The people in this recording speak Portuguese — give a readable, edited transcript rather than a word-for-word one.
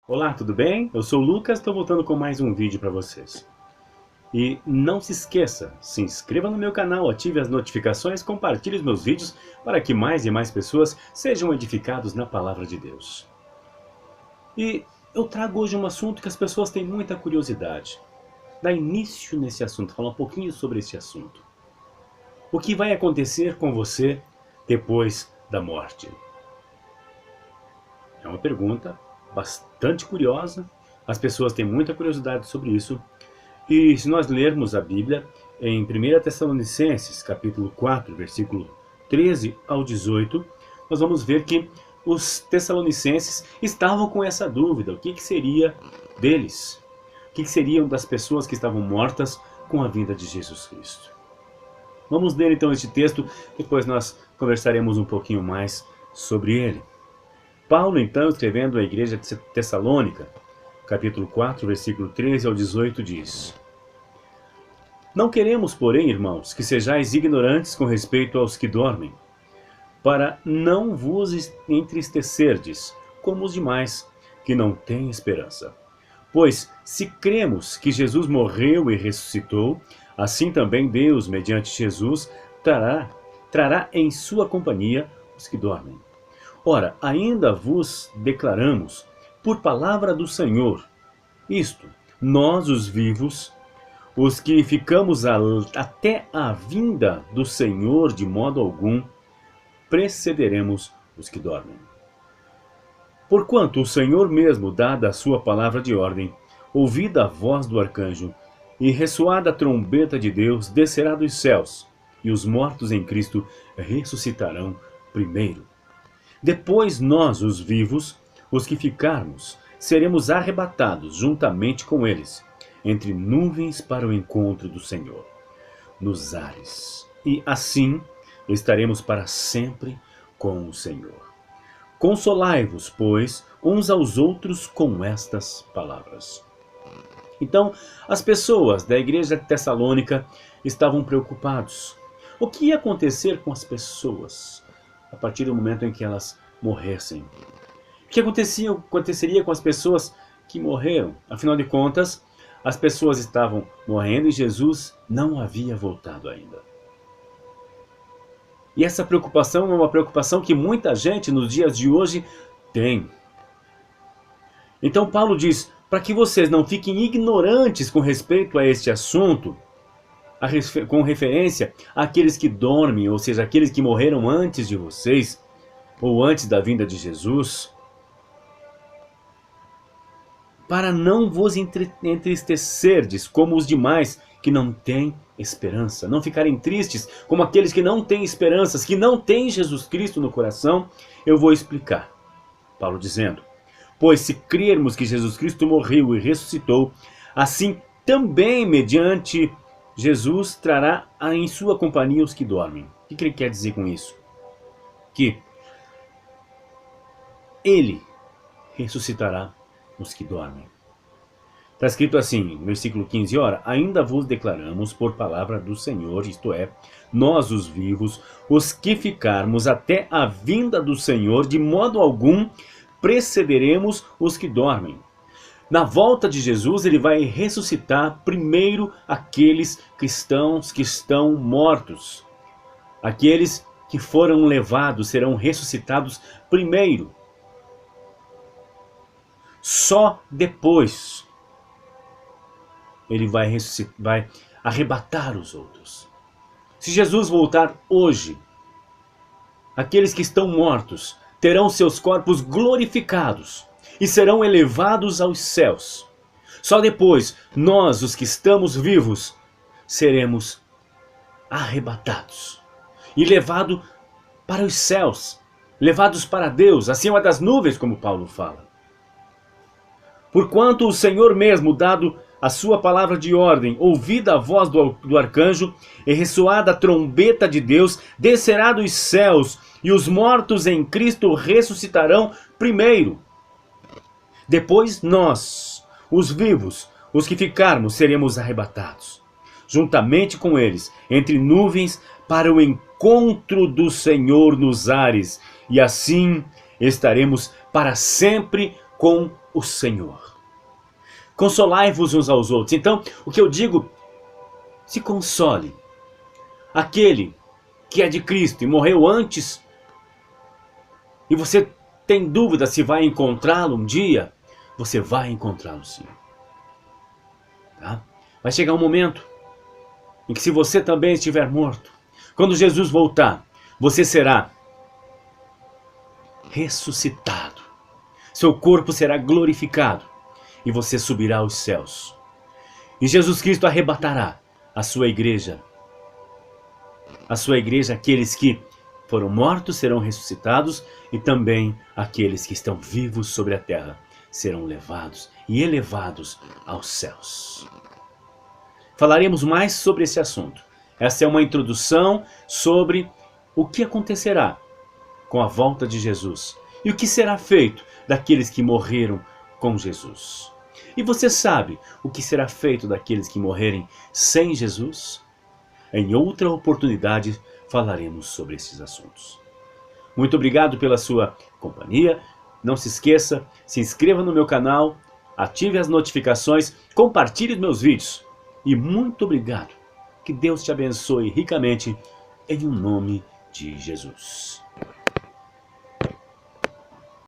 Olá, tudo bem? Eu sou o Lucas, estou voltando com mais um vídeo para vocês. E não se esqueça, se inscreva no meu canal, ative as notificações, compartilhe os meus vídeos para que mais e mais pessoas sejam edificados na Palavra de Deus. E eu trago hoje um assunto que as pessoas têm muita curiosidade. Dar início nesse assunto, falar um pouquinho sobre esse assunto. O que vai acontecer com você depois da morte? É uma pergunta bastante curiosa, as pessoas têm muita curiosidade sobre isso. E se nós lermos a Bíblia, em 1 Tessalonicenses, capítulo 4, versículo 13 ao 18, nós vamos ver que os tessalonicenses estavam com essa dúvida, o que seria deles? O que seriam das pessoas que estavam mortas com a vinda de Jesus Cristo? Vamos ler então este texto, depois nós conversaremos um pouquinho mais sobre ele. Paulo, então, escrevendo à igreja de Tessalônica, capítulo 4, versículo 13 ao 18, diz: Não queremos, porém, irmãos, que sejais ignorantes com respeito aos que dormem, para não vos entristecerdes, como os demais, que não têm esperança. Pois, se cremos que Jesus morreu e ressuscitou, assim também Deus, mediante Jesus, trará em sua companhia os que dormem. Ora, ainda vos declaramos, por palavra do Senhor, isto, nós os vivos, os que ficamos até a vinda do Senhor de modo algum, precederemos os que dormem. Porquanto o Senhor mesmo, dada a sua palavra de ordem, ouvida a voz do arcanjo, e ressoada a trombeta de Deus, descerá dos céus, e os mortos em Cristo ressuscitarão primeiro. Depois nós, os vivos, os que ficarmos, seremos arrebatados juntamente com eles, entre nuvens para o encontro do Senhor, nos ares. E assim estaremos para sempre com o Senhor. Consolai-vos, pois, uns aos outros com estas palavras. Então, as pessoas da igreja de Tessalônica estavam preocupados. O que ia acontecer com as pessoas a partir do momento em que elas morressem? O que aconteceria com as pessoas que morreram? Afinal de contas, as pessoas estavam morrendo e Jesus não havia voltado ainda. E essa preocupação é uma preocupação que muita gente nos dias de hoje tem. Então Paulo diz, para que vocês não fiquem ignorantes com respeito a este assunto, com referência àqueles que dormem, ou seja, aqueles que morreram antes de vocês, ou antes da vinda de Jesus, para não vos entristecerdes como os demais que não têm esperança, não ficarem tristes como aqueles que não têm esperanças, que não têm Jesus Cristo no coração. Eu vou explicar. Paulo dizendo, pois se crermos que Jesus Cristo morreu e ressuscitou, assim também mediante Jesus trará em sua companhia os que dormem. O que ele quer dizer com isso? Que ele ressuscitará os que dormem. Está escrito assim, versículo 15, ora, ainda vos declaramos por palavra do Senhor, isto é, nós os vivos, os que ficarmos até a vinda do Senhor, de modo algum precederemos os que dormem. Na volta de Jesus, ele vai ressuscitar primeiro aqueles cristãos que estão mortos. Aqueles que foram levados serão ressuscitados primeiro. Só depois ele vai arrebatar os outros. Se Jesus voltar hoje, aqueles que estão mortos terão seus corpos glorificados e serão elevados aos céus. Só depois, nós, os que estamos vivos, seremos arrebatados e levados para os céus, levados para Deus, acima das nuvens, como Paulo fala. Porquanto o Senhor mesmo, dado a sua palavra de ordem, ouvida a voz do arcanjo, e ressoada a trombeta de Deus, descerá dos céus, e os mortos em Cristo ressuscitarão primeiro. Depois nós, os vivos, os que ficarmos, seremos arrebatados, juntamente com eles, entre nuvens, para o encontro do Senhor nos ares, e assim estaremos para sempre com o Senhor. Consolai-vos uns aos outros. Então, o que eu digo, se console. Aquele que é de Cristo e morreu antes, e você tem dúvida se vai encontrá-lo um dia, você vai encontrá-lo sim. Tá? Vai chegar um momento em que, se você também estiver morto, quando Jesus voltar, você será ressuscitado. Seu corpo será glorificado e você subirá aos céus. E Jesus Cristo arrebatará a sua igreja. A sua igreja, aqueles que foram mortos serão ressuscitados, e também aqueles que estão vivos sobre a terra serão levados e elevados aos céus. Falaremos mais sobre esse assunto. Essa é uma introdução sobre o que acontecerá com a volta de Jesus e o que será feito daqueles que morreram com Jesus. E você sabe o que será feito daqueles que morrerem sem Jesus? Em outra oportunidade falaremos sobre esses assuntos. Muito obrigado pela sua companhia. Não se esqueça, se inscreva no meu canal, ative as notificações, compartilhe os meus vídeos. E muito obrigado. Que Deus te abençoe ricamente, em nome de Jesus.